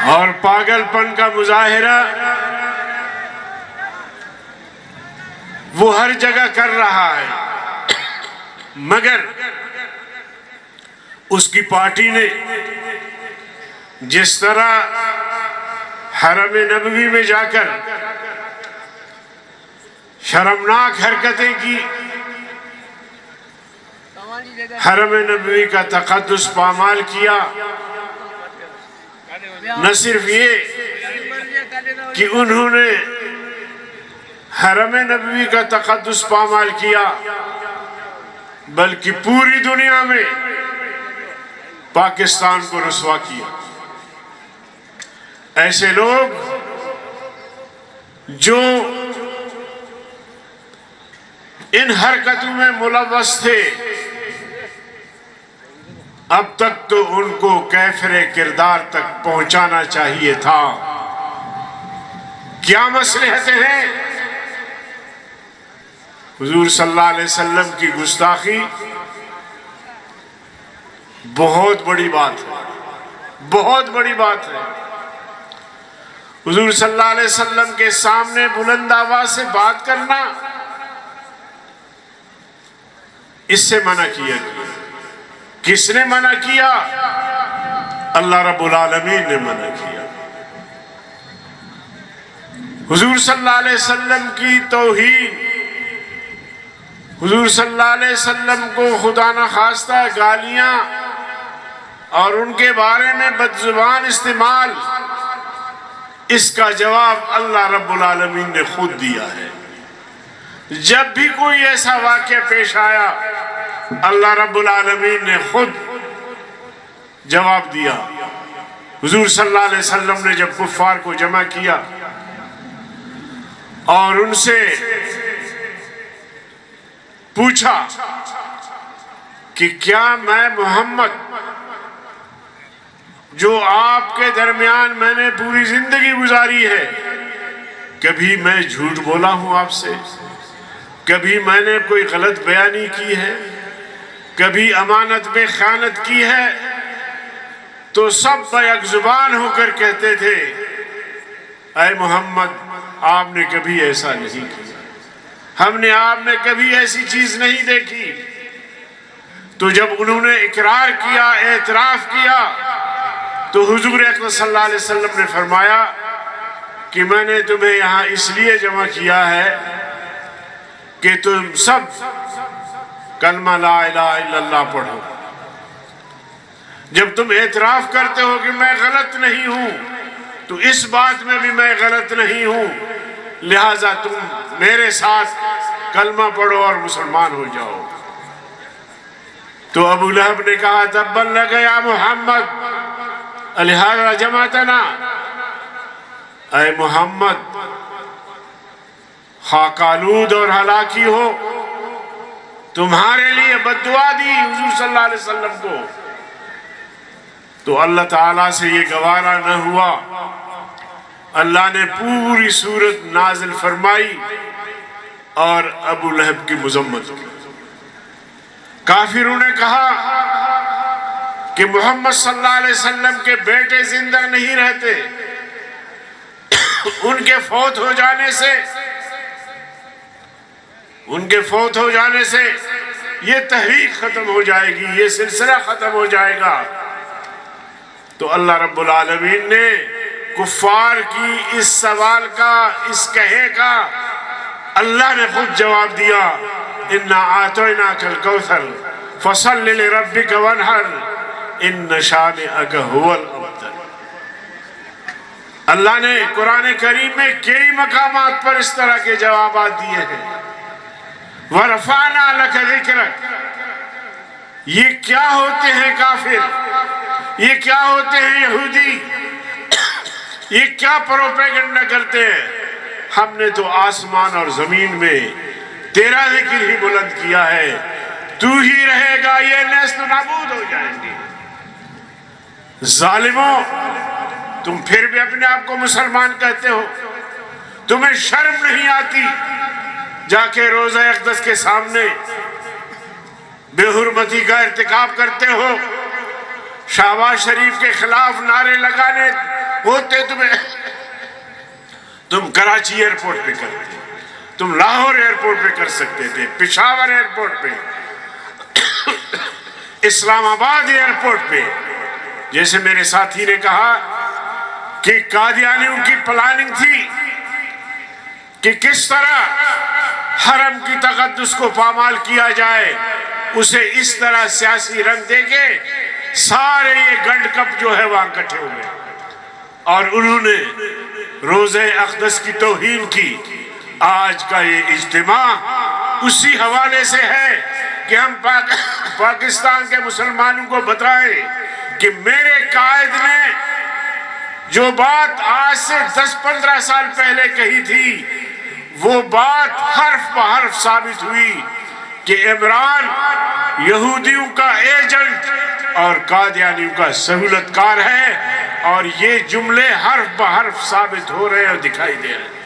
اور پاگل پن کا مظاہرہ وہ ہر جگہ کر رہا ہے، مگر اس کی پارٹی نے جس طرح حرم نبوی میں جا کر شرمناک حرکتیں کی، حرم نبوی کا تقدس پامال کیا، نہ صرف یہ کہ انہوں نے حرم نبوی کا تقدس پامال کیا بلکہ پوری دنیا میں پاکستان کو رسوا کیا۔ ایسے لوگ جو ان حرکتوں میں ملوث تھے، اب تک تو ان کو کیفر کردار تک پہنچانا چاہیے تھا۔ کیا مصلحتیں ہیں؟ حضور صلی اللہ علیہ وسلم کی گستاخی بہت بڑی بات ہے، بہت بڑی بات ہے۔ حضور صلی اللہ علیہ وسلم کے سامنے بلند آواز سے بات کرنا، اس سے منع کیا گیا۔ کس نے منع کیا؟ اللہ رب العالمین نے منع کیا۔ حضور صلی اللہ علیہ وسلم کی توہین، حضور صلی اللہ علیہ وسلم کو خدا نخواستہ گالیاں اور ان کے بارے میں بدزبان استعمال، اس کا جواب اللہ رب العالمین نے خود دیا ہے۔ جب بھی کوئی ایسا واقعہ پیش آیا، اللہ رب العالمین نے خود جواب دیا۔ حضور صلی اللہ علیہ وسلم نے جب کفار کو جمع کیا اور ان سے پوچھا کہ کیا میں محمد جو آپ کے درمیان میں نے پوری زندگی گزاری ہے، کبھی میں جھوٹ بولا ہوں آپ سے؟ کبھی میں نے کوئی غلط بیانی کی ہے؟ کبھی امانت میں خیانت کی ہے؟ تو سب بیک زبان ہو کر کہتے تھے، اے محمد آپ نے کبھی ایسا نہیں کیا، ہم نے آپ نے کبھی ایسی چیز نہیں دیکھی۔ تو جب انہوں نے اقرار کیا، اعتراف کیا، تو حضور اکرم صلی اللہ علیہ وسلم نے فرمایا کہ میں نے تمہیں یہاں اس لیے جمع کیا ہے کہ تم سب کلمہ لا الہ الا اللہ پڑھو۔ جب تم اعتراف کرتے ہو کہ میں غلط نہیں ہوں، تو اس بات میں بھی میں غلط نہیں ہوں، لہٰذا تم میرے ساتھ کلمہ پڑھو اور مسلمان ہو جاؤ۔ تو ابو لہب نے کہا تبا لک یا محمد لہذا جمعتنا، اے محمد خاک آلود اور ہلاکی ہو، تمہارے لیے بد دعا دی حضور صلی اللہ علیہ وسلم کو۔ تو اللہ تعالیٰ سے یہ گوارا نہ ہوا، اللہ نے پوری سورت نازل فرمائی اور ابو لہب کی مذمت کی۔ کافروں نے کہا کہ محمد صلی اللہ علیہ وسلم کے بیٹے زندہ نہیں رہتے، ان کے فوت ہو جانے سے یہ تحریک ختم ہو جائے گی، یہ سلسلہ ختم ہو جائے گا۔ تو اللہ رب العالمین نے کفار کی اس سوال کا، اس کہے کا اللہ نے خود جواب دیا، اِنَّا أَعْطَيْنَاكَ الْكَوْثَرَ فَصَلِّ لِرَبِّكَ وَانْحَرْ إِنَّ شَانِئَكَ هُوَ الْأَبْتَرُ۔ اللہ نے قرآن کریم میں کئی مقامات پر اس طرح کے جوابات دیے ہیں۔ وَرَفَعْنَا لَكَ ذِكْرَكَ، یہ کیا ہوتے ہیں کافر، یہ کیا ہوتے ہیں یہودی، یہ کیا پروپیگنڈا کرتے ہیں؟ ہم نے تو آسمان اور زمین میں تیرا ذکر ہی بلند کیا ہے، تو ہی رہے گا، یہ نیست و نابود ہو جائیں گے۔ ظالموں، تم پھر بھی اپنے آپ کو مسلمان کہتے ہو، تمہیں شرم نہیں آتی؟ جا کے روزہ اقدس کے سامنے بے حرمتی کا ارتکاب کرتے ہو، شہباز شریف کے خلاف نعرے لگانے ہوتے تم کراچی ایئرپورٹ پہ کرتے، تم لاہور ایئرپورٹ پہ کر سکتے تھے، پشاور ایئرپورٹ پہ، اسلام آباد ایئرپورٹ پہ. جیسے میرے ساتھی نے کہا کہ قادیانیوں کی پلاننگ تھی کہ کس طرح حرم کی تقدس کو پامال کیا جائے، اسے اس طرح سیاسی رنگ دے کے سارے یہ گنڈ کپ جو ہے وہاں اکٹھے ہوئے اور انہوں نے روزہ اقدس کی توہین کی. آج کا یہ اجتماع اسی حوالے سے ہے کہ ہم پاکستان کے مسلمانوں کو بتائیں کہ میرے قائد نے جو بات آج سے 10-15 سال پہلے کہی تھی، وہ بات حرف بحرف ثابت ہوئی کہ عمران یہودیوں کا ایجنٹ اور قادیانیوں کا سہولت کار ہے، اور یہ جملے حرف بحرف ثابت ہو رہے ہیں اور دکھائی دے رہے ہیں.